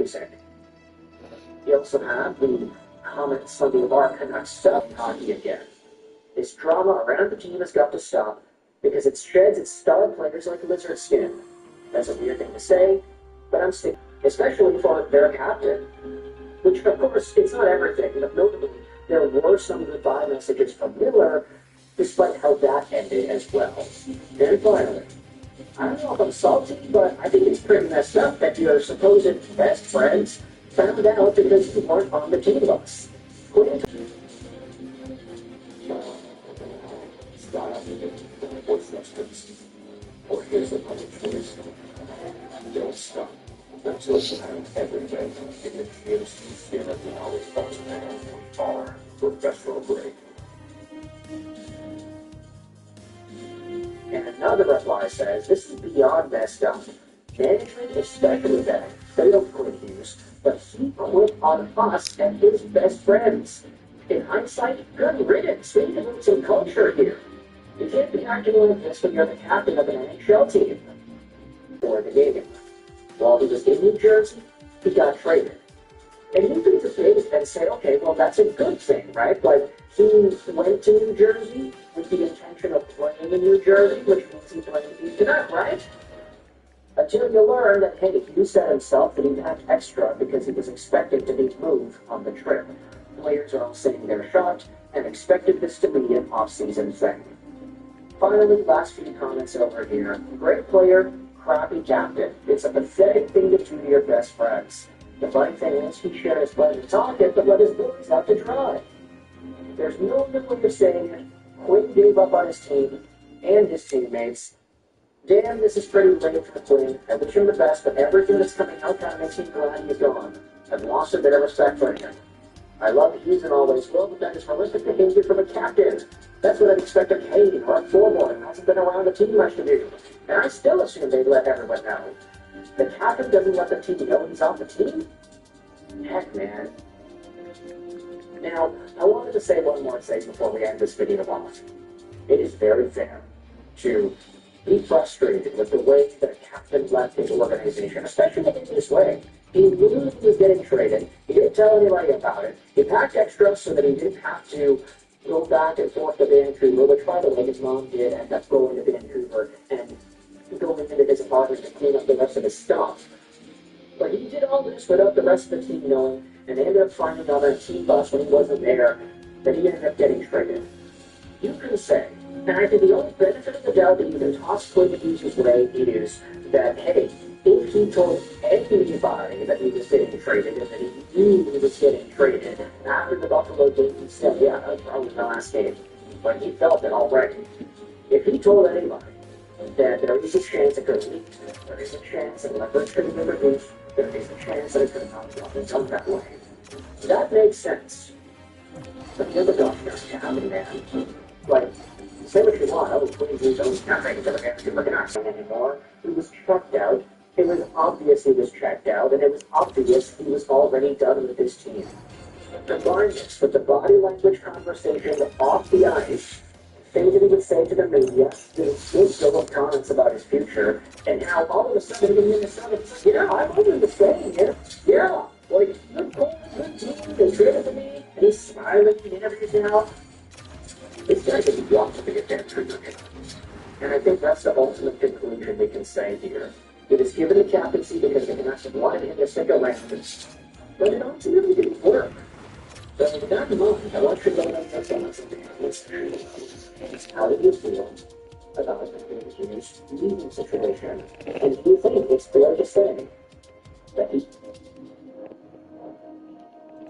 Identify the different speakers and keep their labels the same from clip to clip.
Speaker 1: amazing. You also have the comments on the Bar Canucks stuff hockey again. This drama around the team has got to stop because it sheds its star players like lizard skin. That's a weird thing to say, but I'm sticking, especially for their captain. Which, of course, it's not everything, but notably, there were some goodbye messages from Miller, despite how that ended as well. And finally, I don't know if I'm salty, but I think it's pretty messed up that your supposed best friends found out because you weren't on the team bus. Or here's a public choice. Don't stop until you have everything in the juice skin of the always possible bar professional break. And another reply says, this is beyond messed up. Management, especially that, failed Quinn Hughes, but he quit on us and his best friends. In hindsight, good riddance. We need to move some culture here. You can't be acting like this when you're the captain of an NHL team. Or the game. While he was in New Jersey, he got traded. And you could debate and say, okay, well, that's a good thing, right? Like, he went to New Jersey with the intention of playing in New Jersey, which means he played in Canuck, right? Until you learn that, hey, he said himself that he packed extra because he was expected to be moved on the trip. Players are all saying they're shocked and expected this to be an off-season thing. Finally, last few comments over here. Great player, crappy captain. It's a pathetic thing to do to your best friends. The funny thing is, he shared his pleasure talking, but let his boys out to dry. There's no good way of saying it. Quinn gave up on his team and his teammates. Damn, this is pretty late for Quinn. I wish him the best, but everything that's coming out kind of makes me glad he's gone. I've lost a bit of respect for him. I love Hughes and always will, but that is horrific behavior from a captain. That's what I'd expect of Kane or a forward who hasn't been around the team much to do. And I still assume they'd let everyone know. The captain doesn't let the team know he's off the team? Heck, man. Now, I wanted to say one more thing before we end this video off. It is very fair to be frustrated with the way that a captain left his organization, especially in this way. He knew he was getting traded. He didn't tell anybody about it. He packed extra so that he didn't have to go back and forth to Vancouver, which, by the way, his mom did end up going to Vancouver and going into his apartment to clean up the rest of his stuff. But he did all this without the rest of the team knowing, and they ended up finding out on a team bus when he wasn't there that he ended up getting traded. You can say, and I think the only benefit of the doubt that you can toss Quinn Hughes' way is that, hey, if he told anybody that he was getting traded and that he knew he was getting traded, after the Buffalo game, he said, yeah, that was probably the last game, but he felt it already. If he told anybody that there is a chance it could leak, there is a chance that leverage could have been reduced, there is a chance that it could have not been done that way. That makes sense. But the other doctors happen, man. Like, say what you want, I was putting his own campaign to the next to look at our anymore. He was checked out. It was obvious he was checked out, and it was obvious he was already done with his team. Combine this with the body language conversation off the ice, things that he would say to the media, his good deal of comments about his future, and how all of a sudden in Minnesota, he's like, yeah, I'm over the same, yeah, like, good goal, good team, they traded to me, and he's smiling and everything now. This guy could be locked to be a damn trigger. And I think that's the ultimate conclusion we can say here. It is given the captaincy because the Canucks wanted him to stick around. But it ultimately didn't work. So with that in mind, I want you to go and take on something. How do you feel about his leaving situation? And do you think it's fair to say that he...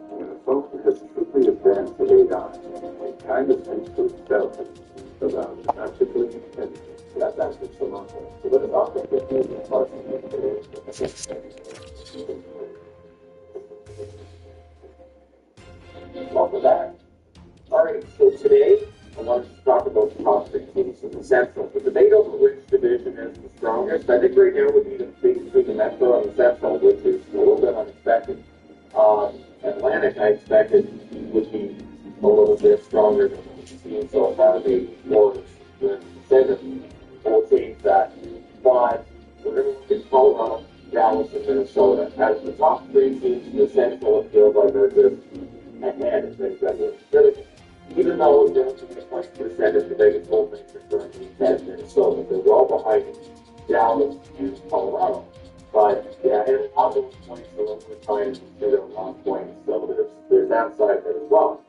Speaker 2: When a folk has truly advanced the radar, it kind of tends to itself around practically and that's actually so much. So what is often the thing is hard to make Welcome back. Alright, so today I wanted to talk about the top 6 teams in the Central. The debate over which division is the strongest, I think right now would be the debate between the Metro and the Central, which is a little bit unexpected. Atlantic, I expected, would be a little bit stronger than what we've seen so far. The Warriors, the 7 will change that. But we're going to look at Colorado, Dallas, and Minnesota. As the top three teams in the Central, it feels like they're just ahead of things that were critical. Even though they're 20% of the biggest goal makers currently in Minnesota, they're well behind Dallas and Colorado. But yeah, and a lot of those points are over time consider a lot of points, so there's that side of it as well.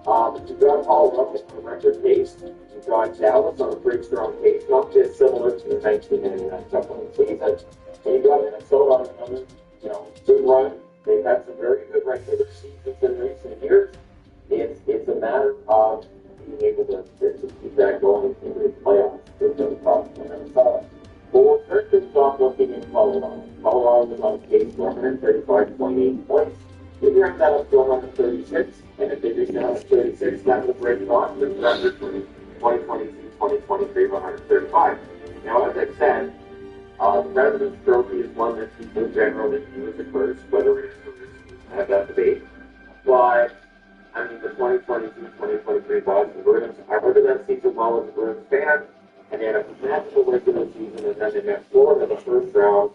Speaker 2: You've got Colorado on a record pace. You've got Dallas on a pretty strong pace, not dissimilar to the 1999 Cup winning season. And you've got Minnesota on another, good run. They've had some very good regular seasons in recent years. It's a matter of being able to keep that going in the playoffs with the problem in Minnesota. But we'll turn things off looking at Colorado. Colorado is on pace for 135.8 points. We ranked that up to 136, and if they reach 136, that will break Boston's record for 2022-2023 135. Now, as I said, the President's Trophy is one that people generally view as a curse, whether it is or isn't, have that debate. But, I mean, the 2022-2023 Boston Bruins, I remember that season well as a Bruins fan, and they had a magical regular season, and then they met Florida in the first round,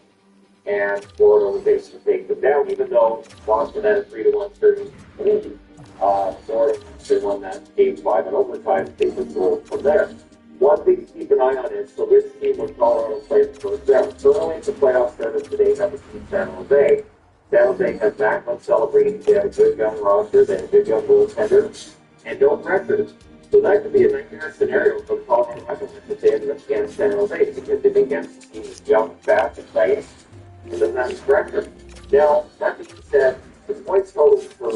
Speaker 2: and Florida was able to take them down, even though Boston had a 3-1 series. Florida won that game 5 in overtime, they would roll from there. One thing to keep an eye on is, so this team when Colorado played the first round. Currently, it's the playoff started today, that was Team San Jose. San Jose has Backlund celebrating. They have a good young roster, they have a good young goaltender, and no pressure. So that could be a nightmare scenario for Colorado Avalanche if they end up against San Jose, because they've been against teams young, fast, and fast, and doesn't have any pressure. Now, that being said, the points total for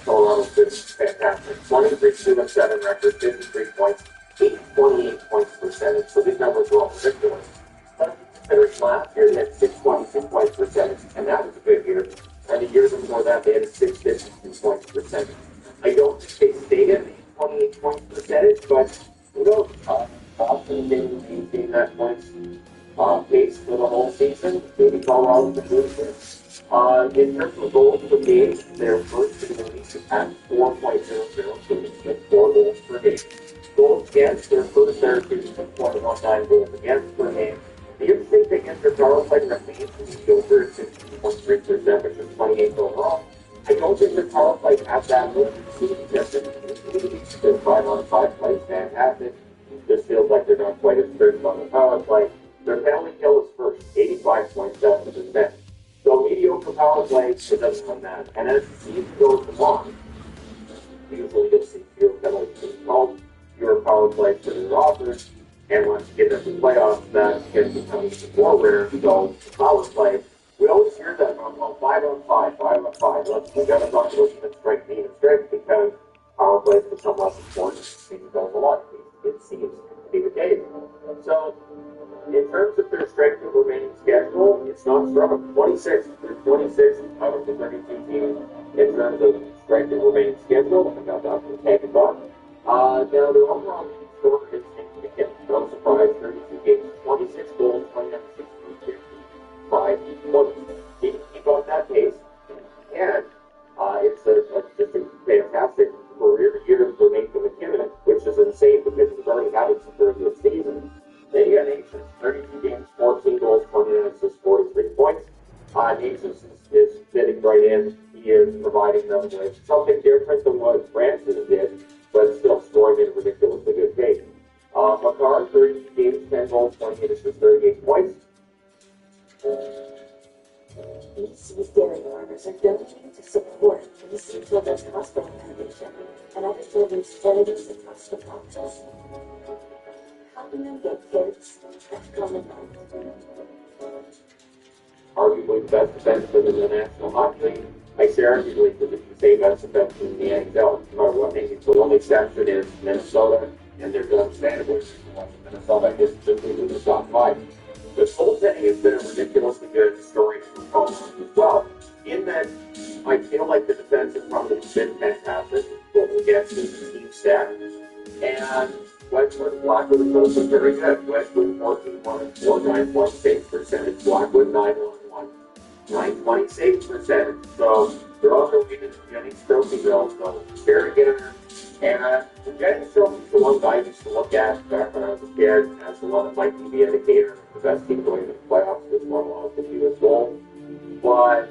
Speaker 2: Colorado is fantastic. 23-7 record, 53 points, 28 points percentage. So these numbers are all ridiculous. But considering last year they had 622 points percentage, and that was a good year. And the years before that they had a 652 points percentage. I don't think they stayed at the 28 points percentage, but who knows? Boston didn't maintain that points pace for the whole season. Maybe Colorado can do this. In terms of goals per game, they're first in the league at 4.00, so they get 4 goals per game. Goals against, they're first there to 2.19 goals against per game. The interesting thing is their power play remains mediocre at 16.3%, which is 28 overall. I don't think their power play has that much just their 5-on-5 play is fantastic. It just feels like they're not quite as strict on the power play. Their penalty kill is first, 85.7%. So mediocre power play, it doesn't run that. And as the season goes along, usually you'll see fewer penalties being called, fewer power plays that are offered, and once you get into the playoffs, that gets become even more rare to go to power play. We always hear that on 5-on-5, 5-on-5. We got to talk about even strength, even strength, because power plays become less important as the season goes along. It seems to be the case. So, in terms of their strength of remaining schedule, it's not strong. 26 out of the 32 teams in terms of strength of remaining schedule. I got that from Tampa Bay. Now, their overall score is significant. No surprise, 32 games, 26 goals, 29 assists, 5 points. Keep up that pace. And it's just a fantastic career year for Nathan McKinnon, which is insane because he's already had a super good season. Then you got Nathan, 32 games, 14 goals, 29 assists, 43 points. Nathan is fitting right in. He is providing them with something different than what Branson did, but still scoring at a ridiculously good pace. Makar, 32 games, 10 goals, 28 assists, 38 points.
Speaker 3: These dairy farmers are donating to support the Children's Hospital Foundation and other children's charities across the province. Helping them get kids at common
Speaker 2: Arguably the best defenseman in the National Hockey League. I say arguably because if you say best defenseman in the NHL, no matter what, maybe the only exception is Minnesota and their Dylan Stanowitz. Minnesota is simply in the top 5. The goaltending has been a ridiculously good story for Colorado as well, in that I feel like the defense has probably been fantastic going against the team stack. And Westwood, Blackwood is also very good. Westwood 14-1-4, 9-point save percentage. Blackwood 9-1-1, 9-20 save percentage. So they're on their way to the Jennings Trophy though. So very good. And the Jennings Trophy is the one guy I used to look at back when I was a kid as the one that might be the indicator of the best team going to the playoffs this one along with the U.S. goal. but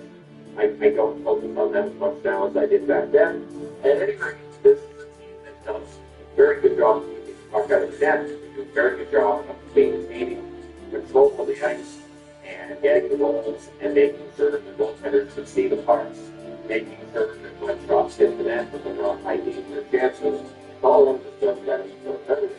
Speaker 2: I don't focus on that as much now as I did back then. And anyway, this is a team that does a very good job of keeping the puck out of the net. They do a very good job of maintaining control of the ice and getting the goals and making sure that the goaltenders can see the pucks, making sure that when shots hit the net, that they're not hiding their chances. All of them just does better and better.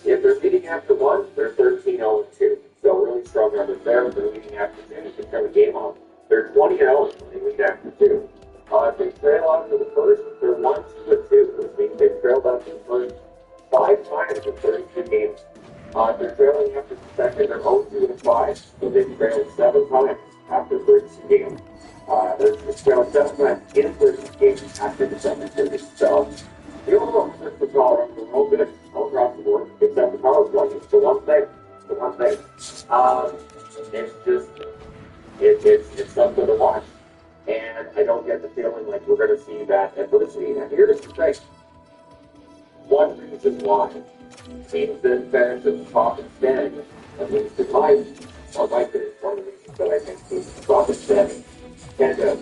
Speaker 2: If they're leading after one, they're 13-0-2. So really strong numbers there. If they're leading after two, you can turn the game off. They're 20-0 when they lead after two. If they trail after the first, they're 1-2-2, which means they've trailed after the first 5 times in 32 games. If they're trailing after the second, they're 0-2-5, so they've trailed 7 times after 32 games. They're trailed 7 times in 32 games after the second 30. So the overall numbers for Colorado are all good all across the board, except the power play. It's the one thing. It's just it's something to watch. And I don't get the feeling like we're going to see that adversity. And here's the thing. One reason why teams that finish at the top instead, at least in my opinion, one of the reasons that I think teams at the top instead tend to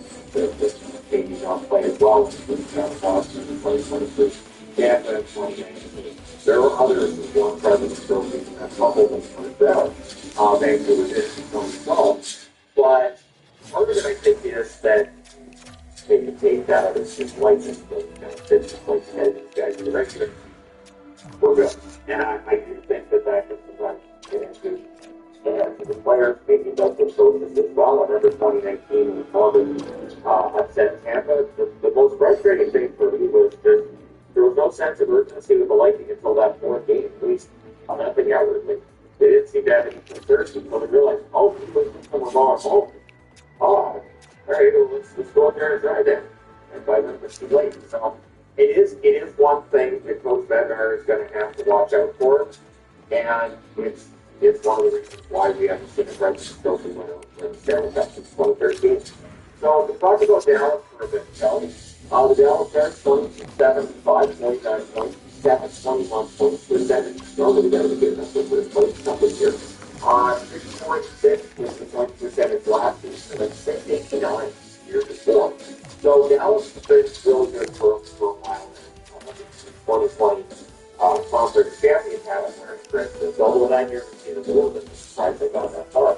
Speaker 2: maybe not play as well as the Boston in 2023. Yeah, but 2019. There were others who won President's Trophy in that couple that went down. Vancouver did it in 2012. But part of it, I think, is that they can take that out of just license, just like these guys in the regular. We're good. And I do think that can sometimes get into the players, maybe those coaches as well. I remember 2019 when Columbus upset Tampa. The most frustrating thing for me was there was no sense of urgency with the Lightning until that 4th game, at least on that thing outwardly. They didn't seem to have any concerns until they realized, we're going home. All right, let's go out there and try that. And by then, it's too late. So it is one thing that Coach Bednar is going to have to watch out for, and it's one of the reasons why we haven't seen a President's Trophy winner in the Stanley Cup since 2013. So to talk about Dallas for a bit, Kelly. The Dallas Stars 22-7-5, 49 points, 721 points percentage. Normally that would be good enough for this place numbers here. 6.6 was the point percentage last year, and then 6.89 year before. So Dallas has been really good for a while now. 2020 conference champions haven't learned, for instance. Although that year was in the world, and surprised they got that far.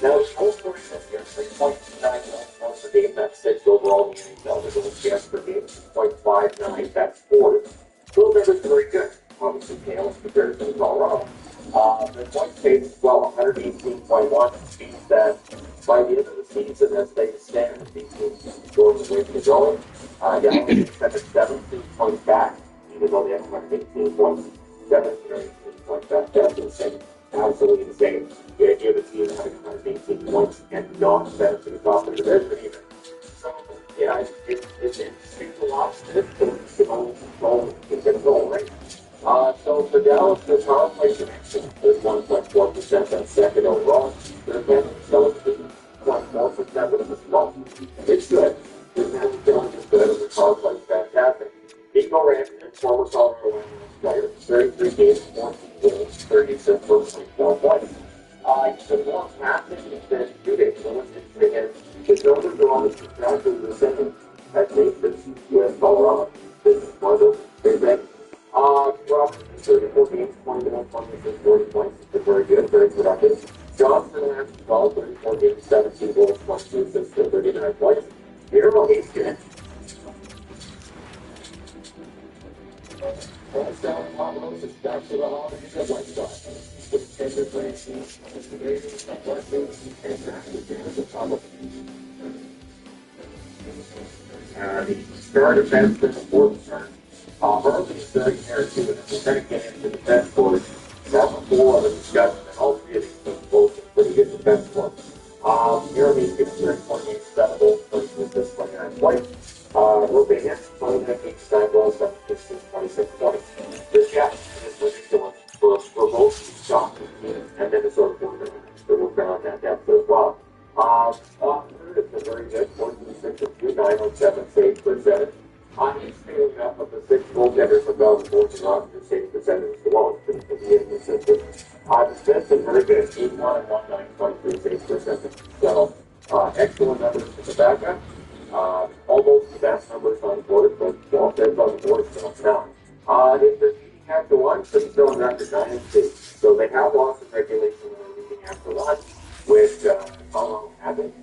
Speaker 2: Now, the goal scoring this year, 3.29 points per game, that's 6 overall in the NHL. The goal chance per game, 6.59, that's 4. Those numbers are very good. Obviously, Dallas compared to Colorado. The point pace as well, 118.1, means that by the end of the season, as they stand, these teams going the way they're going. Dallas is 17 points back, even though they have 118 points, 17 or 18 points back. That's insane. Absolutely insane. The idea of a team having 118 points and not finish to the top of the division even. So, yeah, it's interesting to watch this, but it's going to go, right? So for Dallas, their power play connection is 1.4%, that's second overall. Their advantage is 0.4%, which is low. It's good. Their advantage is good, and their power play is fantastic. Nico Rantanen, former Colorado player, 33 games, 14 goals, 30 assists, 4.4 points. He's been more passive than shooting, so what's interesting is his numbers are almost exactly the same as Nathan's with Colorado. This is one of those big things. Robinson, 34 games, 21 points, 40 points. It's been very good, very productive. Johnson has 34 games, 17 goals, 22 assists, 39 points. Miro Heiskanen. That's down Pablos is back to the holidays at White Sox. With tender places, investigations, blessings, and massive damage of top of the star defense for the fourth turn. Harley is very here too, and we're going to get into the defense board. That's a whole other discussion, and all three of these are both pretty good defense board. Jeremy's getting 30.87 goals, 32 assists, 29 points. Rope hits, 29 games, 9 goals, 7 assists, 26 points. This gap is ridiculous for both Scott and Minnesota Florida. They're working on that depth as well. Scott has been very good, 14 6 2, 907 saves percentage. He's failing up of the 6 goaltenders above the 14 roster save percentage is the lowest in the consistent. Defense is very good, 81 and 1, 9.3 saves percentage. So Excellent numbers for the backup. Almost the best numbers on the board, but offense on the board still now. If they're leading after one, they're still in record 9-2. So they have lost in regulation when they're leading after one, which Colorado hasn't.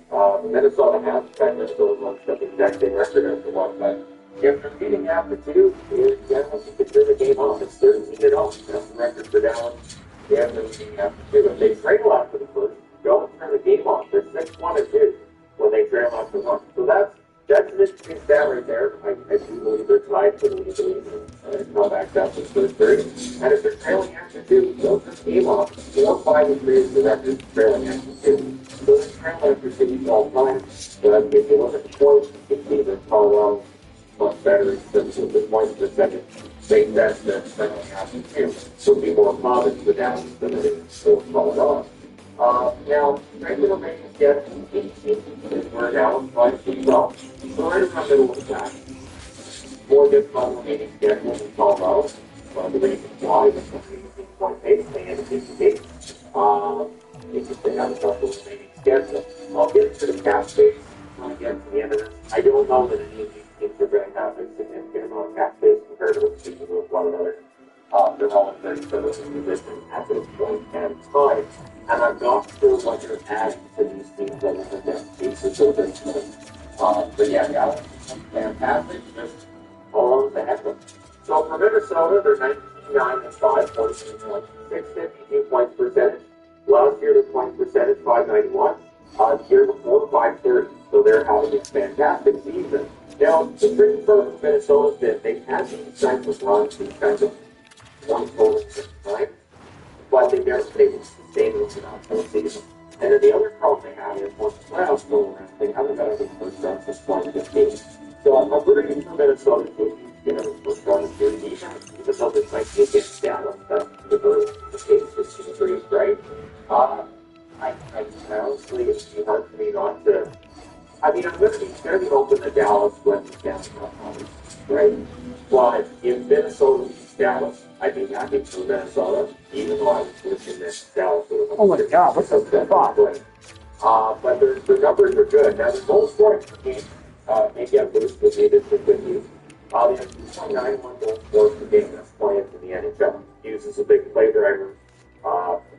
Speaker 2: Minnesota has. In fact, Minnesota wants the exact same record after one, but if they're leading after two, you generally consider the game off. It's 13-0. That's the record for Dallas. They have been leading after two. If they trail after the first, don't turn the game off. They're 6-1-2 when they trail after one. So that's an interesting stat right there. I do believe they're tied for the lead and come back down to the first third. And if they're trailing after two, they'll turn the game off. 4-5-3 is the record trailing after two. So they're trailing after two all the time. But if you look at the points, you can see that Colorado much better in terms of the points per second. They test that trailing after two would be more common for Dallas than it is for Colorado. Now, regular ratings get 18, we're down 5-12. So right around the middle of the pack. More difficult remaining schedule in Colorado. The reason why is 18.8, they had a decent game. It's just they have a tough remaining schedule. I'll get to the cap space when I get to the end of this. I don't know that any of these teams are going to have a significant amount of cap space compared to what teams with one another. They're all in 37th position at this point in time. And I'm not sure what you're adding to these teams other than that pieces of this. But yeah, Dallas, fantastic. Just all on the head of them. So for Minnesota, they're 19-9-5, 14 points, 652 points percentage. Last year, their points percentage 591. The year before, 530. So they're having a fantastic season. Now, the tricky part of Minnesota is that they've had these kinds of runs, these kinds of point totals at the time, but they've never been able to sustain them throughout the season. And then the other problem they have is once the playoffs go around, they haven't got any first round since 2015. So I'm rooting for Minnesota to get a first round of their defense, even though this might be against Dallas. That's the case with Team 3, right? I honestly, it's too hard for me not to. I mean, I'm going to be fairly open to Dallas when it's down to right? But if Minnesota beats Dallas, I'd be happy for Minnesota, even though I was wishing that Dallas would have.
Speaker 4: Oh my God, what's up with that?
Speaker 2: But their numbers are good. Now, the goal scoring game, maybe I boost with the addition with you. They have 2.91 goals scored per game that's playing in the NHL. Uses a big play driver.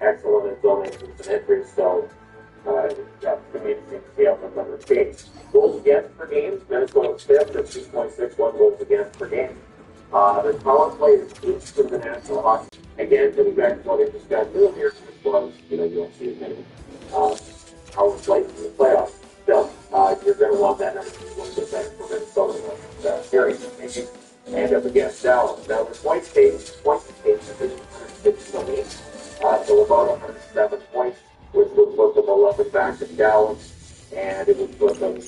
Speaker 2: Excellent in zone entries and entries, so that's going to be interesting to see how the numbers change. Goals against per game, Minnesota's fifth at 2.61 goals against per game. Their power play is each of the National Hockey. Again, getting back to what I discussed earlier, which was, you don't see as many power plays in the playoffs. So, you're going to want that number to be 1% for Minnesota series. And up against Dallas. Now, the points page is 160 so about 107 points, which would put them 11 back in Dallas, and it would put them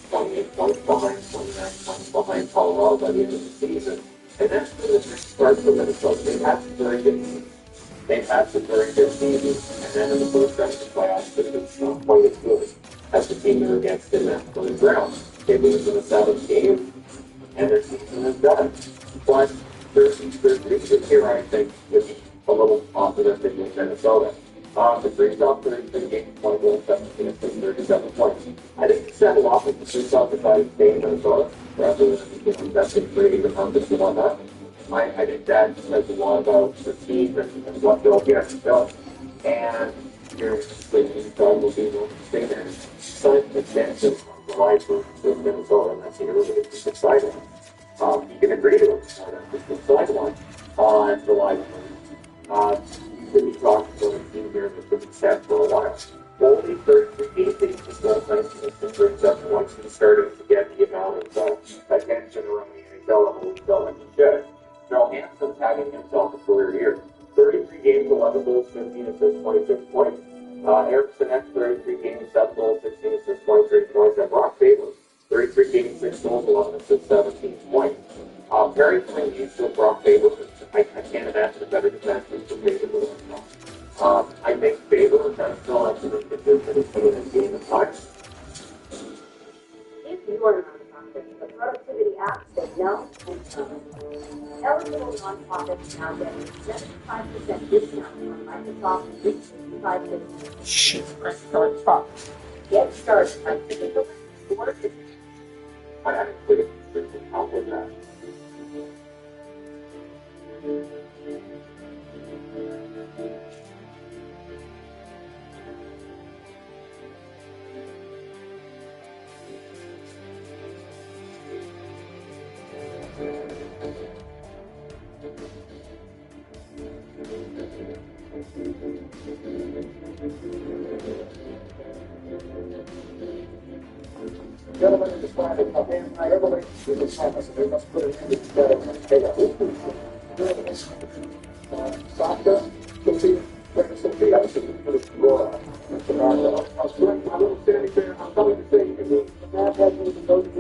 Speaker 2: 28 points behind, 29 points behind Colorado by the end of the season. And that's really the start for Minnesota. They've had some very good seasons, and then in the first round of the playoffs, it's not quite as good as the team they're against in that first round. They lose in the seventh game, and their season is done. But their reason here, I think, would be a little optimistic with Minnesota. The Freeze-Off 33 games, 21-17 and 37 points. I think it settled off with the Freeze-Off decided to stay in Minnesota rather than investing creative and hundreds and whatnot. I think that says a lot about the team and what they'll get built. And your sleeping dog will be able to stay there. So it's an extension of the life of Minnesota, and that's really exciting. You can agree to it. It's the sideline on the life could be talking to a team here that's been set for a while. Only 33 teams is still nice and brings up once we started to get the amount of attention around the NHL level we felt like he should. Johansson's having himself a career year. 33 games, 11 goals, 15 assists, 26 points. Erickson X, 33 games, 7 goals, 16 assists, 23 points. And Brock Faber, 33 games, 6 goals, 11 assists, 17 points. Very playing used to Brock Faber. I can't imagine a better defenseman for Faber than himself. I think Faber kind of still has some inconsistency in his game at times.
Speaker 3: If you are a nonprofit, the productivity app said no and no. Eligible nonprofits now get 75% discount on Microsoft 365 business.
Speaker 4: Shit, fuck.
Speaker 1: get started. I'm thinking of work.
Speaker 2: I haven't quit to help with that.
Speaker 1: Gentlemen, it is time to come in. I ever wait to the promise, and we must put an end to this. Sasha, Sophia, Sophia, I was looking for this drawer. I was putting my little standing there. I'm coming to say to you, the man had me to go to the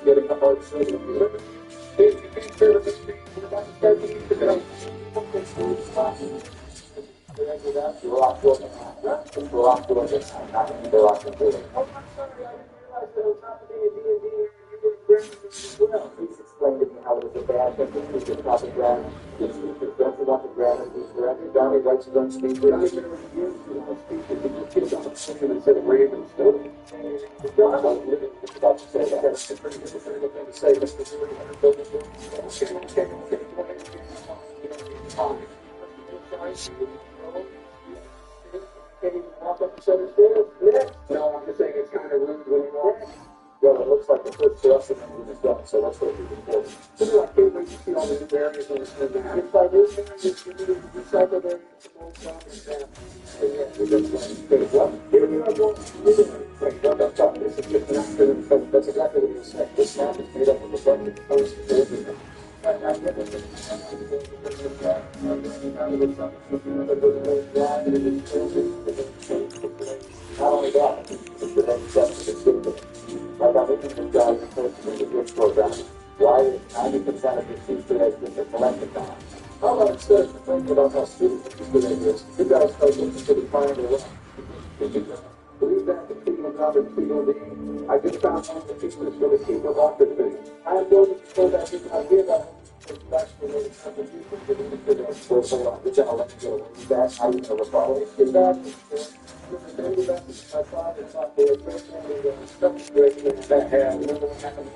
Speaker 1: getting up our system. If you can't care of this thing, we're about to start the today. Please explain to me how it was a bad thing to speak in proper grammar. Don't you want the grammar to be correct? Donnie writes his own speech. I never used to speak it. You just get on the same instead of random stuff. It's about to say that. That's a pretty good thing to say. Mr. 300 billion. Can you walk up and set his stairs? Yeah. No, I'm just saying it's kind of rude when you walk. Well, it looks like the first thrust of it is done, so that's what we've been doing. So I can't wait to see all the new areas in the if I do, recycle them, old stuff, and yeah, we just good as well. Here you are going that's all. This is just an accident, but that's exactly what you said. This map is made up of a bunch of posts and everything. Not only that, it's the next step of the system. Like I'm looking for guys in the gift program. Why is 90% of the seats today just a collectathon? How about instead of complaining about how stupid the today is, you guys start looking for the final way. Believe that the Cleveland number Cleveland D. I just found one of the people that's going to keep the rocket thing. I am going to show that you can idea that that's the way it's happening. So hold on, we're going to let you go. Is that how you know the following? Is that my father thought they were stuff breaking that had little happened.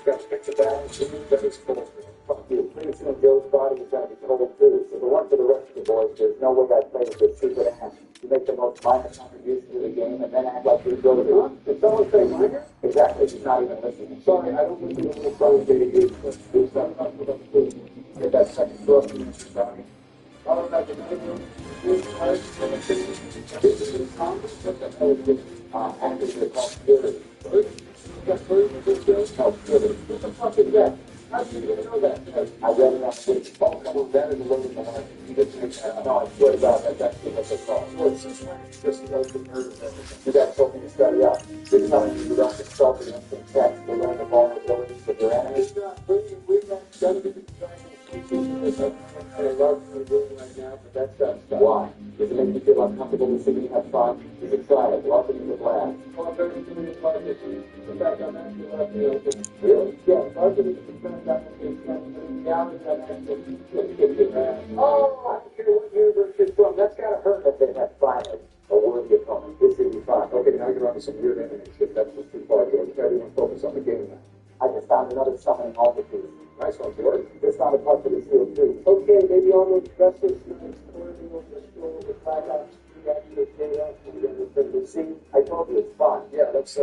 Speaker 1: Got to fix the balance. That is full. Fuck you. Pretty soon Joe's body is going to be cold too. So the one for the rest of the boys, there's no way that player could see what happens. You make the most minor contribution to the game and then act like you go to the run. Did someone say minor? Exactly. He's not even listening. Sorry, I don't listen to the little songs they use, but do something up with them too. Get that second thrust in your body. All about the video. This is Congress. What the hell is this? Actors called Fury. Got version of this show? No, Fury. What the fuck is that? How did you even know that? I read it on Twitch. Oh, come on, that is a little bit more. You didn't make that. No, I swear to God, that's what they call it. Well, it's just like this is like the nerd of everything. You got something to study out. You're telling me you don't consult the instant text to learn the vulnerabilities of your enemies. It's not bringing. We're not studying I love what we're doing right now, but that's that stuff. Why? Does it make you feel uncomfortable to see you have fun? Is it try it? Love it, you would laugh. Oh, I'm very doing it like this. In fact, I'm actually laughing at it. Really? Yeah, love it, it's turned out to be reality, I'm actually oh, I can hear what universe is from. That's gotta hurt that they have finally a word get from it. This is fine. Okay, now you're on to some weird anime shit. That's just too far. Everyone focus on the game now. I just found another summoning altitude. Nice one, George. This found a part for the seal too. Okay, maybe all those dresses and exploring over the school with black ops, actually stay up and the see. I told you it's fun. Yeah, let's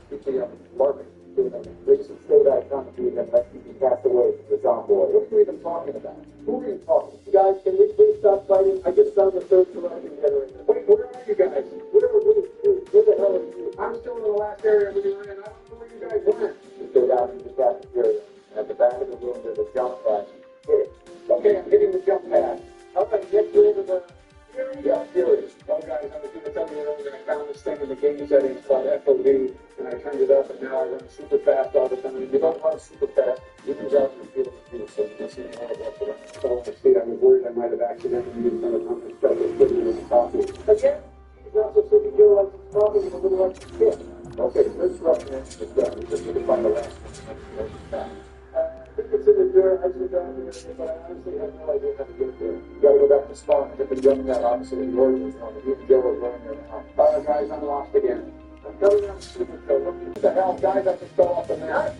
Speaker 1: keep the barking. We should stay back on the beat and let you be cast away from the zombie boy. What are you even talking about? Who are you talking to? Guys, can we please stop fighting? I just found the third corruption generator. Wait, where are you guys? Where the hell are you? I'm still in the last area we were in. I don't know where you guys went. You go down to the cafeteria. At the back of the room, there's a jump pad. Hit it. Okay, I'm hitting the jump pad. How about get you into the Fury? Yeah, Fury. Well, guys, I was going to tell you earlier, I found this thing in the game settings called FOV, and I turned it up, and now I run super fast all the time. If you don't run super fast, you can out and feel it, so you can see more of what's around. So, I was worried I might have accidentally used some of the special equipment in the coffee. Again, he's also sitting here like he's talking with a little like a kid.
Speaker 2: Okay, let's run this. We just need to find the last one. I think it's in the dirt. I should down here, but I honestly have no idea how to get there. You gotta go back to spawn. I've been running that opposite of the origin zone. Me and Joe are running there now. Guys, I'm lost again. I'm coming around the super show. What the hell, guys? I just fell off the map.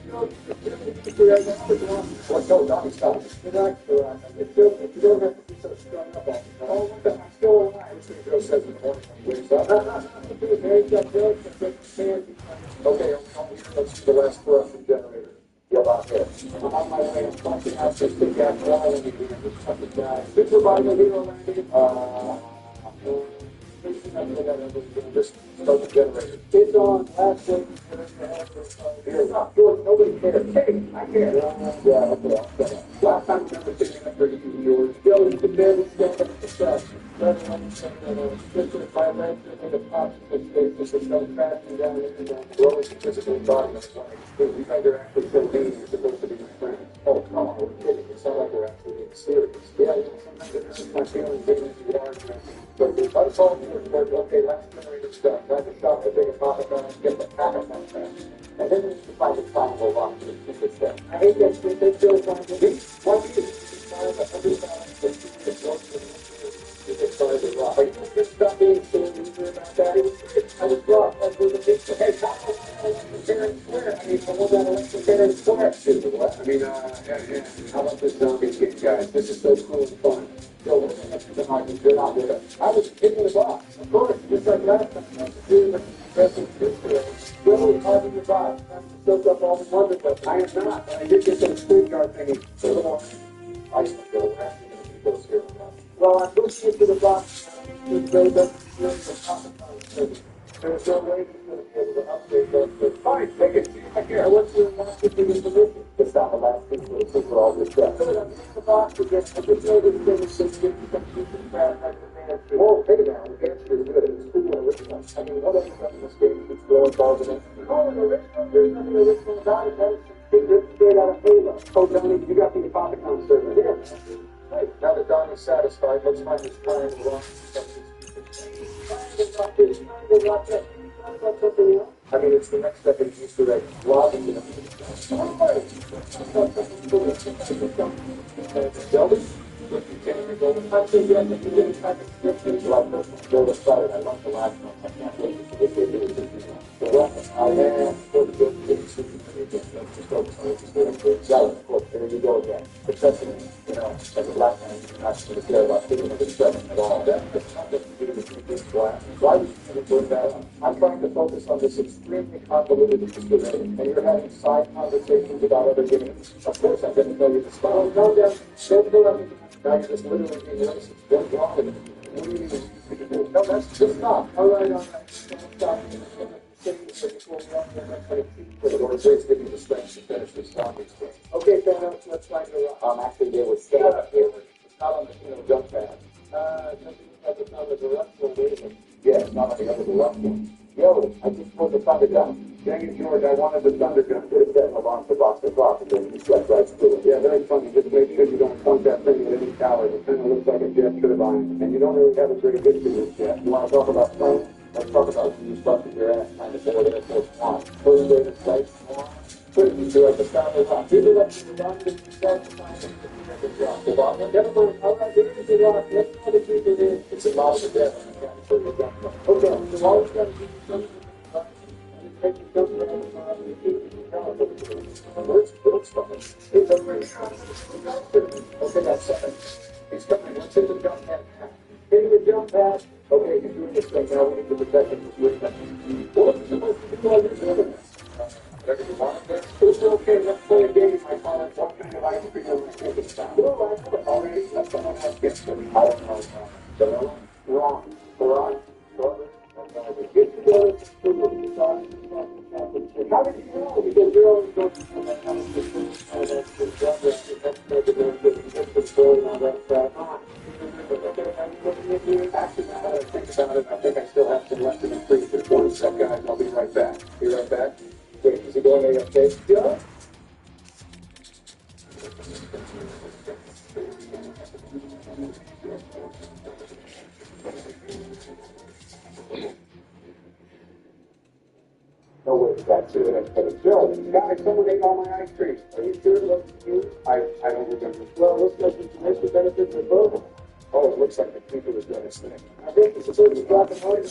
Speaker 2: Let's go, Donnie, stop. You're not sure. You don't have to be so strung up on me. Oh, what the? I'm still alive. It's going to go 7 in the morning when he wakes up. Okay, let's do the last corruption generator. Yeah, about here. I'm on my way. I'm punching out this big gas wall in here. This fucking guy. Supervisor hero landing. Just start the generator. It's on. Last week. Here. George, nobody cares. Hey, I care. Yeah, okay. Last time we remember picking up 32 George. Bill, you can barely stand up the stuff. Different by legs, and the pops and spaces, there's no crashing down into the growing physical body of the body. You guys are actually so mean, you're supposed to be my friend. Oh, come on, we're kidding. It's not like we're actually being serious. Yeah, sometimes it isn't my feelings getting into the argument. But if I call you and said, okay, let's generate stuff, I can stop the big pocket gun and get the packet on that. And then we need to find the triangle lock to the secret step. I hate that shit, they still find it. What do you find the other side of the secret step? Are you just stop being so eager about that? I was wrong. I was a big head. I mean, I want that electric fair and square. I mean, how about this zombie kid, guys? This is so cool and fun. So, you're not with us. I was kicking the box. Of course, just like last time. I was doing the dressing history. Really carving the box. I'm soaked up all the wonderful. I am not. And I did get some screwdriver thingy. So, I used to go around and go scare them. Well, I'm pushing into the box. There's no way to be able to update that. Fine, take it. See if I care. I want to last thing in position. It's not the last thing for all this stuff. Good, I'm in the box again. I just know this thing is just getting some decent crap like the man. Whoa, take it down. The answer is good. It's cool and original. I mean, what other stuff in this game keeps blowing balls in it? Oh, an original? There's nothing original about it. That is some shit straight out of Halo. Oh, Johnny, you got the Apothecon server. Yeah. Right. Now that Don is satisfied, let's find his plan and run. I mean, it's the next step in Easter egg. Robbing them. Shelby? I think you have to do it. I like the last one. I can't wait to get the I there you go again. Protecting, as a black man, you're not going to care about thinking of the at all. That's not going to do with black. Why would you put that on? I'm trying to focus on this extremely convoluted issue, and you're having side conversations about other games. Of course, I'm going to tell you the spot. Oh, calm down. Don't go up. Now you're just literally being racist. What's wrong with it? What do you mean? No, that's just not. All right. Stop. Or please give me the strength to finish this topic. Okay, so let's find the rock. Actually, they would stay up here. It's not on the jump pad. It's not on the left one, is it? Yeah, it's not on the other left one. Yo, I just pulled the thunder gun. Dang it, George, I wanted the thunder gun. Could have set him along to box the clock, and then you slept right through it. Yeah, very funny. Just make sure you don't point that thing at any tower. It kind of looks like a jet turbine. And you don't really have a very good view yet. You want to talk about planes? Let's talk about you busting your ass trying to board Air Force One. First grade of flight, couldn't do at the start of the rock. You do that to the rock, and you start to find it. The rock, never mind. All right, there is a rock. Let's try to keep it in. It's a lot of death. Okay, so all it's got to do is something. Take your jump around the bottom and keep it in the car. Looks funny. It's a great shot. Okay, that's seven. He's coming. Let's hit the jump pad. Hitting the jump pad. Okay, you're doing this thing now. We need to protect him with that. What are you supposed to do while you're doing this? Whatever you want. It's okay. Let's play a game. I call it what kind of ice cream we're taking about. No, I know it already. Let someone else get to it. I don't know. Vanilla? Wrong. Wrong. Get together to look at the side. How did you know? Because you're always going to come back out of the food. And that's the job that you have to make it and get the story and all that stuff. Think about it. I think I still have some left in the freezer. One sec, guys. I'll be right back. Be right back. Wait, is he going AFK? Yeah. No That's it. Bill, guys, someone ate all my ice cream. Are you sure it wasn't you? I don't remember. Well, it looks like the commercial benefits are both. Oh, it looks like the people is doing his thing. I think it's supposed to drop an order.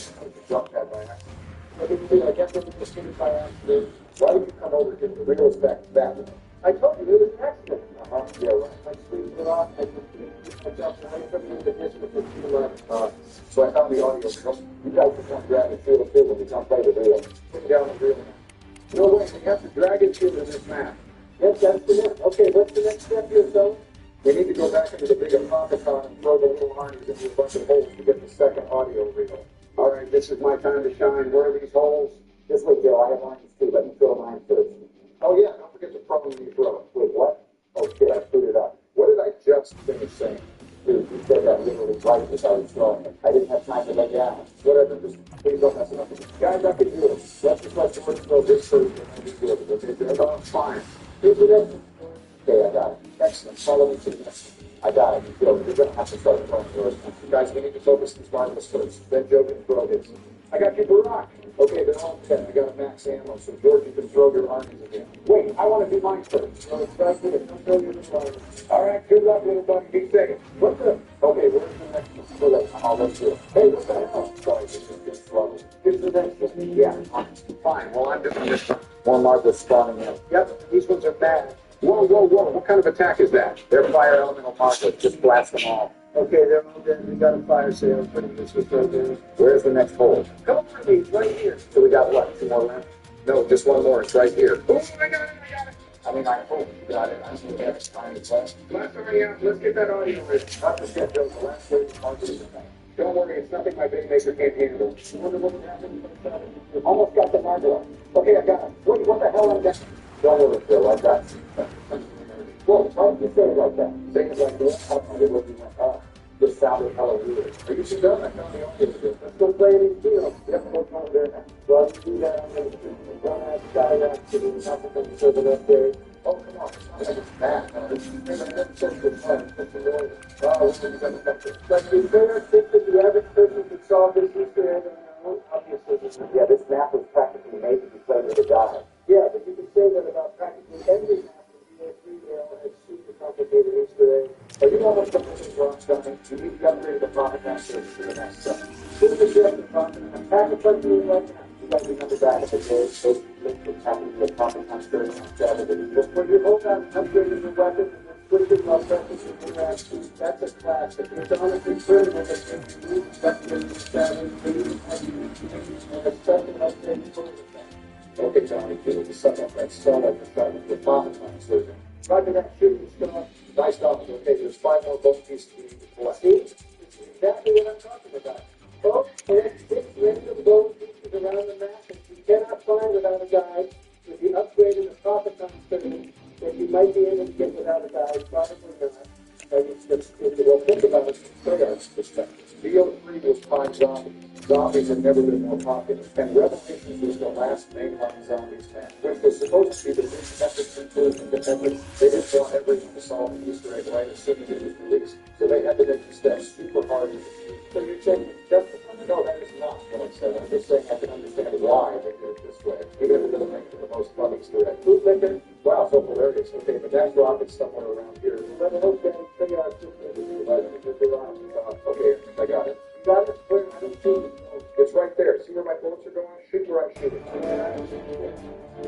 Speaker 2: Drop that by accident. I didn't do it. I guess it was just by accident. Why did you come over to the wheels back? I told you it was an accident. Yeah, right. My sleeves were off. I just myself and I couldn't the disc with the so I found the audio. You guys just want to grab and feel the field when you come play the reel. Put down the reel now. No way, you have to drag it through this map. Yes, that's the net. Okay, what's the next step here, fellas? We need to go back into the big Apocicon and throw the little harness into a bunch of holes to get the second audio reel. All right, this is my time to shine. Where are these holes? Just wait, Joe. I have lines too. Let me throw mine first. Oh, yeah, don't forget the problem when you throw it. Wait, what? Oh, shit, I screwed it up. What did I just finish saying? Dude, you said that literally right as I was throwing it. I didn't have time to lay down. Whatever, just please don't mess it up. Guys, I can do it. Let's just let George throw this first and then do it. Okay, I'm fine. Here's the next one. Okay, I got it. Excellent. Follow me to the next one. I got it. You're going to have to start throwing yours. Guys, we need to focus these rifles first. Then Joe can throw his. I got you, Barack. Okay, they're all set. I got a max ammo, so George, you can throw your armies again. Wait, I want to do mine first. So it's right there. Don't throw yours first. All right, good luck, little buddy. Be safe. What's up? Okay, where's the next one? So that's all let's do it. Hey, what the hell? Sorry, this is just trouble. Here's the next one. Yeah, fine. Well, I'm doing this one. More marbles spawning in. Yep, these ones are bad. Whoa, whoa, whoa. What kind of attack is that? They're fire elemental marbles. Just blast them all. Okay, they're all dead. We got a fire sale. Pretty useless right there. Where's the next hole? Come over to me. It's right here. So we got what? 2 more left? No, just 1 more. It's right here. Oh, I got it. I mean, I hope you got it. I'm going to get it. Last already out. Let's get that audio ready. Not to get those. The last 30 markers in there. Don't worry, it's nothing my big maker can't handle. Wonder what happened. Almost got the marker. Okay, I got it. Wait, what the hell am I getting? Don't worry, Phil. I got it. Whoa, why did you say it like that? Saying it like this, how come it wasn't like that? This sounded hella weird. Are you sure done? I found the audio for this. Let's go play it in the field. Yep, what's on there now? Well, you do that on the run out, sky out, sitting up and then serve it up there. Oh, come on. It's not like it's bad. It's just good fun. It's a little, oh, this is effective. Like, is there a tip that the average person could solve this Easter egg? Obviously, yeah, this map was practically made to be played with a die. Yeah, but you can say that about practically every map. Super complicated Easter egg. But you know what's something wrong, something? You need to upgrade the profit master to the next step. Who's the chef of profit? Pack a bunch of right now. You guys remember back at the day, those links were tapping to the profit master and just when you hold on and upgrading the weapon and then switching off weapons and interactions, that's a classic. It's honestly true when they can use weapons and status, and especially upgrading for the okay, Johnny, give it to someone that's so like the start of the profit master. Roger that shooting stuff. Nice talking. Okay, there's 5 more bone pieces we need to collect. See? This is exactly what I'm talking about. Folks, there's 6 random bone pieces around the map that you cannot find without a guide. If you upgrade in the profit constantly, that you might be able to get without a guide, probably not. If you don't think about it from a player perspective. BO3 was 5 zombies. Zombies have never been more popular. And Revelations was the last mainline zombies map, which was supposed to be the big epic conclusion to epic. They didn't want everyone to solve the Easter egg right as soon as it was released. So they had to make the steps super hard to defeat. So you're saying that's no, that is not what I said. I'm just saying I can understand why they did it this way. Even if it doesn't make it the most fun Easter egg. Who's thinking? Wow, so hilarious. Okay, but that rocket's somewhere around here. Let me hope that figure out okay, I got it. You got it? Where? I don't see it. It's right there. See where my bullets are going? Shoot where I'm shooting.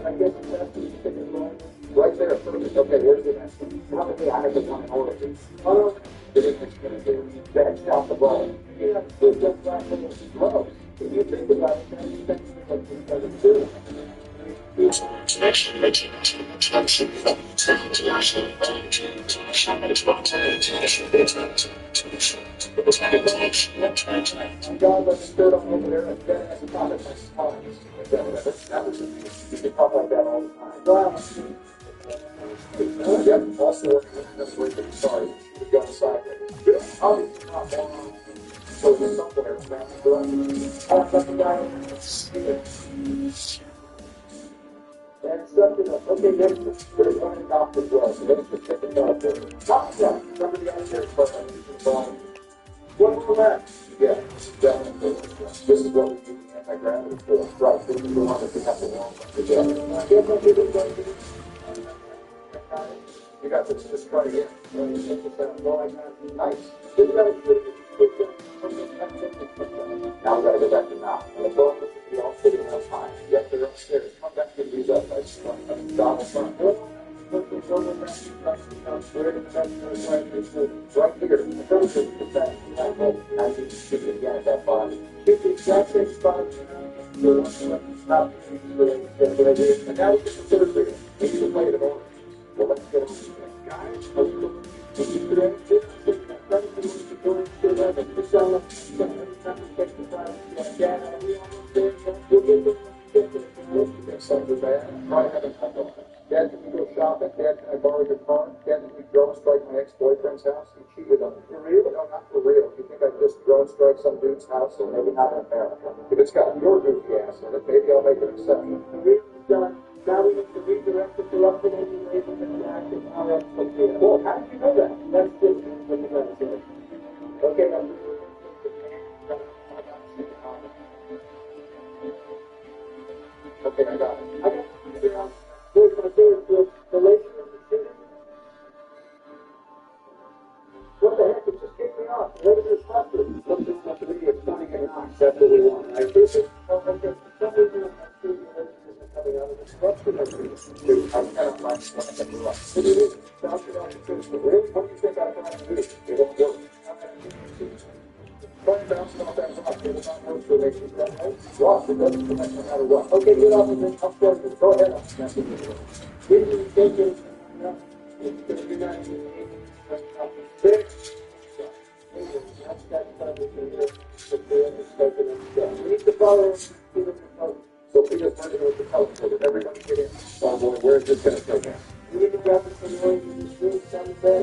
Speaker 2: I guess that's the thing going. Right there, perfect. Okay, where's the next one? Probably I have the one origin. Oh, it is expensive. That's not the ball. Yeah, it's just like little gloves. If you think about it, that's what you got to do. God, let's throw it on over there and then as a topic, my spines. You can talk like that all the time. Wow. Yep, also working on this way, but sorry, we've got sideways. Obviously not long. So there's somewhere around the and something else. Okay, next one. There's one in top as well. So let's just check it out there. Top stuff. Somebody out there, but one more left. Yeah, definitely. This is what we do in anti-gravity for. Right, this is the one that we have to warm up. Nice. Now we gotta go back to now. And the boat is to be all sitting on time. Yes, they're upstairs. Come back and use that nice Donald Trump. Right here. The first is the best. As you shoot it again at that bottom. Shoot the exact same spot. And now we get the third reader. We need to play it over. Well, let's get it. Guys, let's go. Dad, can we go shopping? Dad, can I borrow your car? Dad, can we drone strike my ex-boyfriend's house? He cheated on me. For real? No, not for real. You think I'd just drone strike some dude's house? So maybe not in America. If it's got your goofy ass in it, maybe I'll make an exception. The reason's done. Now we need to redirect the corruption and label and action our expectation. Well, how did you know that? That's just what you got to say. Okay, now. Okay, I got it. I got to figure out what's my favorite relation of the shooting. What the heck? It just kicked me off. What is this cluster? Something about the video of Sonic and Knox. That's what we want. I think it's something that somebody I'm sure the relation isn't coming out of this cluster. I'm kind of like Sonic and Knox. What do you mean? Bouncing off the crystal. Really? What do you think I'm going to do? It won't work. Try bouncing off that rock. It will not work for makes you that way. Rock, it doesn't connect no matter what. Okay, get off of it. I'll start it. Go ahead. Give me the thinking. It's going to be nice. Six. That's that time we can do. We need to follow Peter's proposal. So Peter's working with the telephone. Everybody get in. Oh boy, where is this going to take us? We need to grab it from noise in this room.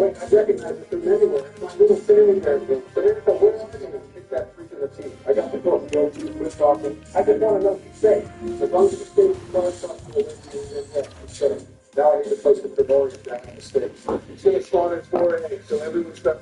Speaker 2: Wait, I recognize it from anywhere. It's my little family resident. But it's the what's happening to pick that freak in the team. I got the book. Go to quit talking. I just want to know what you say. As long as you stay with the talk to the now I need to place the memorial down on the stage. It's going to spawn at 4 a.m. So everyone's stuck.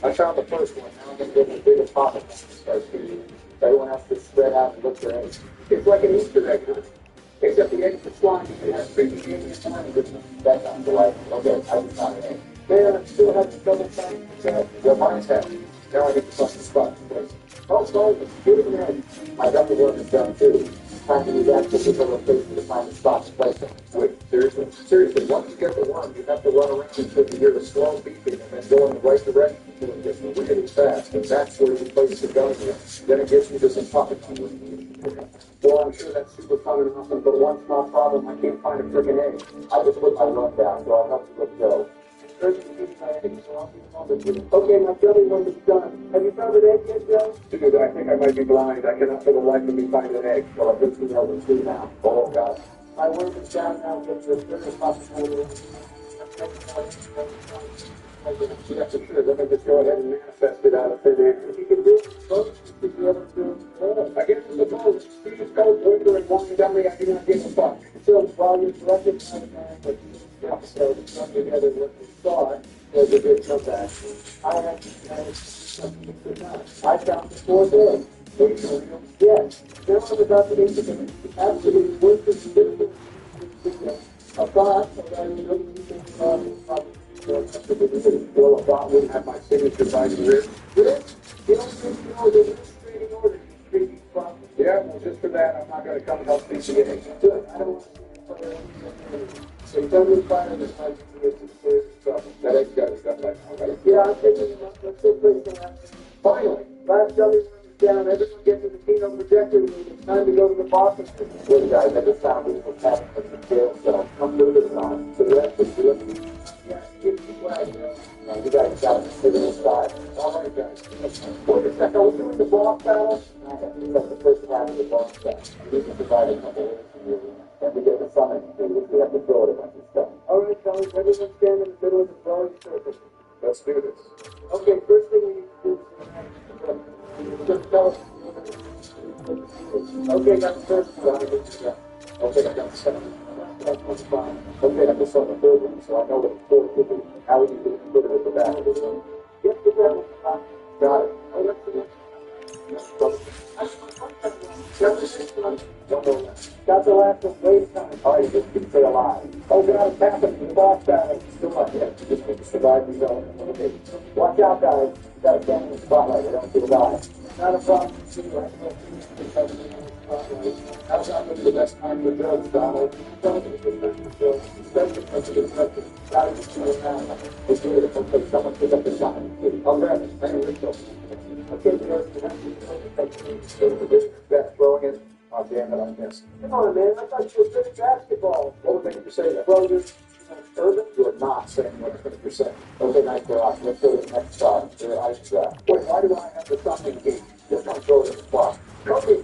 Speaker 2: I found the first one. Now I'm going to get the biggest pocket. Everyone else to spread out and look for eggs. It's like an Easter egg hunt. Except the eggs are flying and have freaking alien time with them. That sounds delightful. Okay, I just found an egg. Man, I still have the double time. Yeah, mine's happy. Now I get to find the spot in place. Oh, sorry, shoot an egg. I got the work done too. Time to do that to the location to find the spot to place it. Wait, seriously? Seriously, once you get the worm, you have to run around until you hear the slow beeping and then go in the right direction until it gets really fast. And that's where you place the gun here. Then it gets you to some pocket tools. Well, I'm sure that's super fun and awesome, but one small problem, I can't find a freaking egg. I just put my run down, so I'll help you let go. Okay, my jelly one is done. Have you found an egg yet, Joe? Dude, I think I might be blind. I cannot for the life of me find an egg. Well, I've been through all this too now. Oh, God. My work is down now. Get the biggest possibility. Yeah, for sure. Let me just go ahead and manifest it out of thin air. If you can do it, folks, you should be able to do it. I guess the most Steve's coach winter and one dummy, I do not give a fuck. So while you're directed by the man, but yeah, so to come together what we thought was a good comeback. I had something good night. I found the 4 days. Yes. Now I'm about to incident. Absolutely worth it. A thought, and I well, a thought wouldn't have my signature by the wrist. This, the only thing you know is a restraining order. Yeah, well, just for that, I'm not going to come and help PCA. Good. I don't want to see so you tell me to find this time to do it. That ain't got to stuff like that. Yeah, I'm taking him up. Let's go play some. Finally, last dummy down. Everyone get to the Kino projector meeting. It's time to go to the Boston. Well, guys, I just found this was happening at the jail cell. Come to the sign. The rest is good. Yeah, give me flag, now, you guys got to sit inside. All right, guys. Wait a second. Are we doing the boss battle? I have to set the first half of the boss battle. We can provide a couple of interviews. Then we get the summon fee, we have to throw it a bunch of stuff. All right, fellas. Everyone stand in the middle of the throwing circle. Let's do this. Okay, first thing we need to do is just tell us. Okay, got the first one. Okay, I got the second one. That's fine. Okay, I just saw the third one, so I know what the fourth will be. How would you put it at the back? Yep, the back one. Got it. Oh, that's the next one. Got the last one. Wait time. All right, just keep stay alive. Oh, God, it's happening. The boss battle. Still not yet. Just need to survive these elements. Okay. Watch out, guys. You gotta stand in the spotlight. I don't feel alive. Not a problem. How's that going to be the best time for drugs, Donald? Especially because of the pressure. Gotta get you around. It's good if I someone pick up the shot. I'll grab it. Anyway, so. Okay, that's throwing it. Oh, damn it, I missed. Come on, man. I thought you were good at basketball. What would make you say that? Well, you're urban. You're not saying 100%. Okay, nice garage. Let's go to the next spot. Wait, why do I have the something gate? Just don't throw it in the spot. Kobe!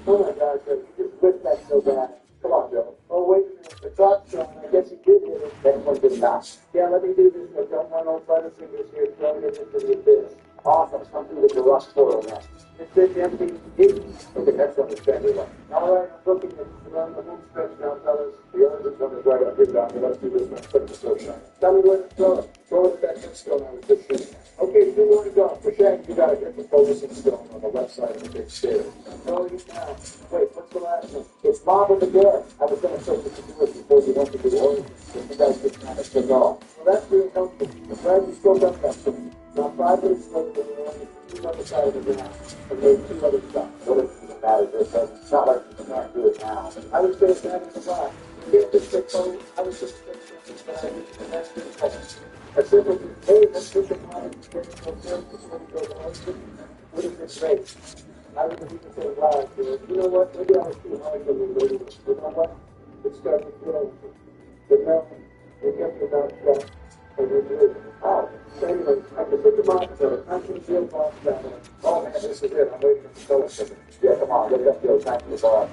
Speaker 2: Oh my God, Joe, you just whipped that so bad. Come on, Joe. Oh, wait a minute. The clock's on. I guess you did hit it. That one did not. Yeah, let me do this. I don't want all butterfingers here throwing it into the abyss. Awesome. Something with the rust portal next. It's been empty. Okay, that's understandable. All right, I'm looking at around the home stretch now, fellas. The others are coming right up here, down. Let's do this next. Put the switch on. Tell me where to throw it. Throw it at that good stone I was just shooting. Okay, 2 more to go. For Shaq, you gotta get the focusing stone on the left side of the big stairs. Throw it now. Wait, what's the last one? It's Bob in the Bear. I was gonna say that you do it before you went to the order. If you guys just kind of took off. Well, that's real helpful. I'm glad you spoke up that thing. Now, 5 minutes later, we're on the other side of the ground. And there's 2 other stuff. What if it matters? It's not like you can't do it now. I was going to say that in the box. Get this thing, I was just thinking that that's good. I said, hey, let's look at my experience before we go to Austin. What is this race? I was even saying, wow, you know what? Maybe I was too hard for me. You know what? It started to feel the mountain. It kept me about that. And we're doing it. So anyway, I can put the box on. I can feel box down there. Oh man, this is it. I'm waiting for the fellowship. Yeah, come on, get up there. Time for the bar.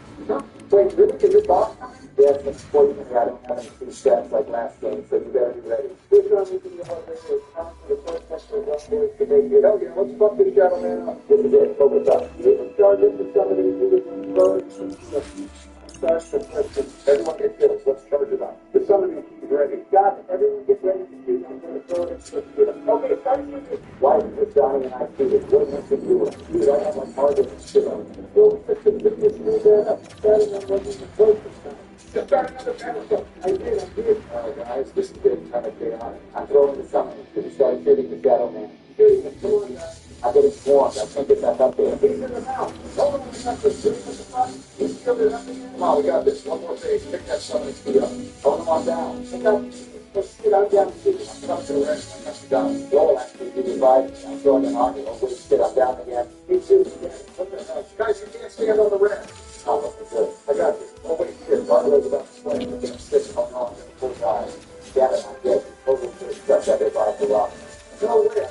Speaker 2: Wait, really? Is this box coming? Yes, unfortunately, I don't have any 2 stats like last game, so you better be ready. Which one is the other? Time for the first sector of one boys to make it. Oh yeah, let's fuck this shadow man up. This is it. Focus up. You can charge it to somebody who is birds and stuff. Start the question. Everyone get kills. Let's charge it up. The summoning key is ready. Got it. Everyone get ready to shoot. I'm going to throw it in. Okay, start shooting. Why is this Johnny and I shooting? What am I doing? Dude, I have my target shit on. Well, just move that up. Starting on what you close this time. Just start another battle. I did. All right, guys, this is getting kind of chaotic. I'm throwing the summoning key. Start shooting the shadow man. Shooting the sword, guys. I'm getting swarmed. I can't get back up there. He's in the mouth. Hold on, we got this. Shooting at the front. He's killed it up again. Come on, we got this. One more phase. Pick that summoning key up. Hold him on down. Pick up. Let's get out down the street. I'm coming to the rest. I'm coming down. Roll actually. Give me 5. I'm throwing an army. Hopefully, get up down again. Me too. Guys, you can't stand on the red. Oh, that's good. I got you. Oh, wait, shit. Bartolo's about to swing. We're going to stick on on. Full guys. Get it. I'm dead. Totally good. Stretch that bit by the rock. No way.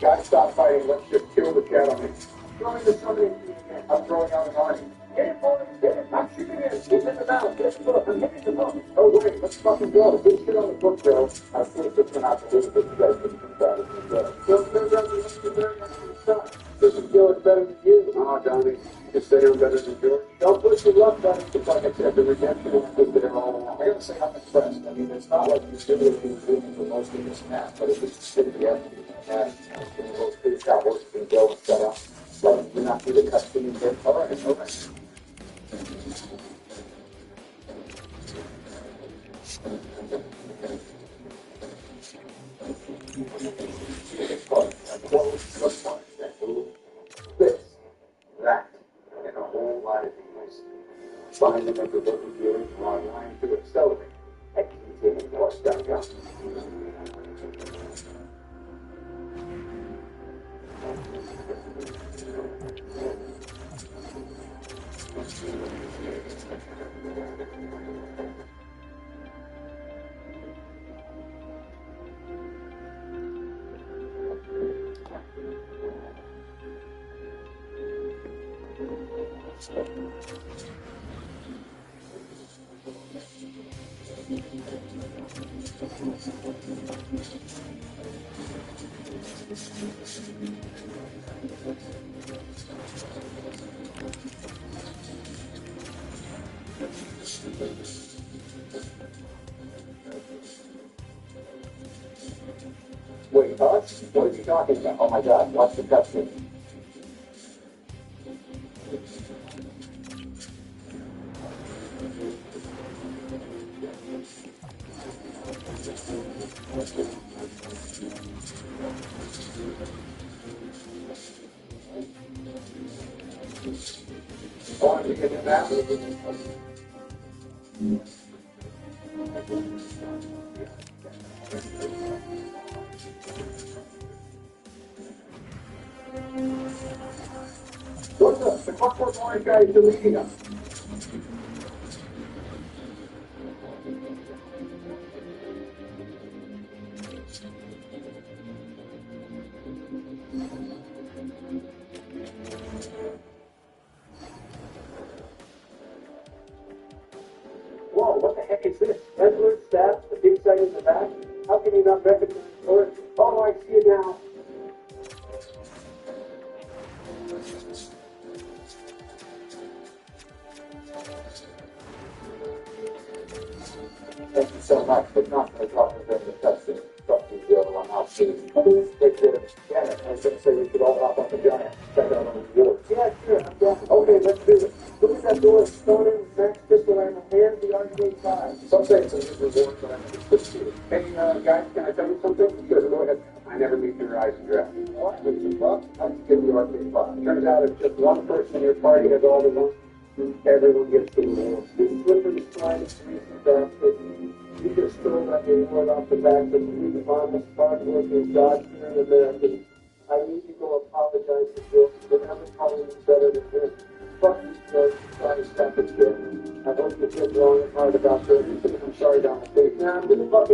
Speaker 2: Guys, stop fighting. Let's just kill the shadow man.
Speaker 1: throwing the summit again. I'm throwing out an army. Get it, boys, get it. I'm shooting it. He's in the mouth. Get the book. I'm hitting the book. Oh, wait, let's fucking go. Good shit on the book, bro. I think it's not believe that you guys can do that if you go. Don't turn around the rest of the stuff. This is Gil is better than you. Oh, Donnie, you just say I'm better than George. Don't push your luck, Donnie. It's like I said, the redemption is good there all along. I gotta say, I'm impressed. I mean, it's not like you should have been doing for most of this match, but it was shit together. And those two shot works can go and set up. But you're not through the cutscene there. All right, all right. This, that, and a whole lot of things. Find them at the local viewing or online to accelerate at keygamingplus.com. Wait, us? What are you talking about? Oh my god, watch the cutscene. Oh, you get it back? What's up? The Clockwork Orange guy is deleting us. Whoa, what the heck is this? Redwood, stabs, the big site in the back? How can you not recognize it? Oh, I see it now. Thank you so much, but not for talking about the cutscene. Talk to the other one. I'll see you. Take care. Yeah, I was going to say we should all hop on the giant. Check out on the door. Yeah, sure. I'm down. Okay, let's do it. Look at that door. Stone in, Max pistol ammo, and the RG-5. Some say it's a new reward, but I think it's good to see. Hey, guys, can I tell you something? Sure, go ahead. I never meet your eyes and dress. What? With some bucks? I'll just give you RG-5. Turns out if just one person in your party has all the ones, everyone gets the reward. You slippery, slimy, greasy bastard. You just throw that reward off the back of the honest, hard-working, God-fearing Americans. I need to go apologize to Bill. They're never calling me better than this. Fuck you, George. Sorry, stop it, kid. I hope you feel wrong and hard about this. I'm sorry, Donald. Now, I'm gonna fucking